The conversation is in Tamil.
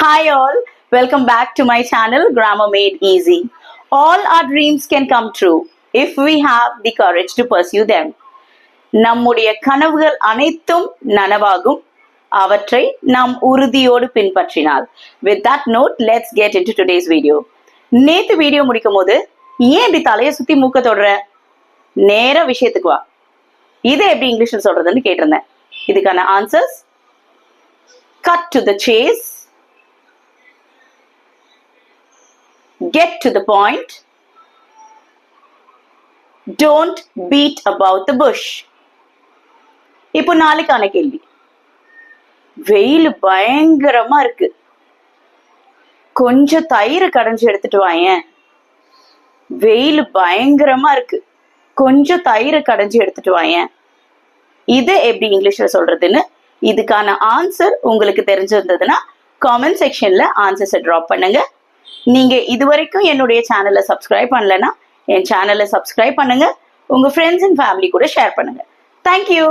Hi all, welcome back to my channel Grammar Made Easy. All our dreams can come true if we have the courage to pursue them. நம்முடைய கனவுகள் அனைத்தும் நனவாகும் அவற்றை நாம் உறுதியோடு பின்பற்றினால். With that note, let's get into today's video. நேத்து வீடியோ முடிக்கும் போது ஏன் இப்படி தலையை சுத்தி மூக்க தொடுற, நேர விஷயத்துக்கு வா, இதை எப்படி இங்கிலீஷ்ல சொல்றதுன்னு கேட்டிருந்தேன். இதுக்கான answers: cut to the chase, get to the point, don't beat about the bush. இப்போ நாளைக்கான கேள்வி. வெயில் பயங்கரமா இருக்கு, கொஞ்சம் தயிர் கடைஞ்சு எடுத்துட்டு வாயேன். வெயில் பயங்கரமா இருக்கு, கொஞ்சம் தயிர் கடைஞ்சு எடுத்துட்டு வாயேன். இது எப்படி இங்கிலீஷ்ல சொல்றதுன்னு இதுக்கான ஆன்சர் உங்களுக்கு தெரிஞ்சிருந்ததுன்னா காமெண்ட் செக்ஷன்ல ஆன்சர்ஸை ட்ராப் பண்ணுங்க. நீங்க இதுவரைக்கும் என்னுடைய சேனலை சப்ஸ்கிரைப் பண்ணலன்னா என் சேனலை சப்ஸ்கிரைப் பண்ணுங்க, உங்க ஃப்ரெண்ட்ஸ் அண்ட் ஃபேமிலி கூட ஷேர் பண்ணுங்க. தேங்க்யூ.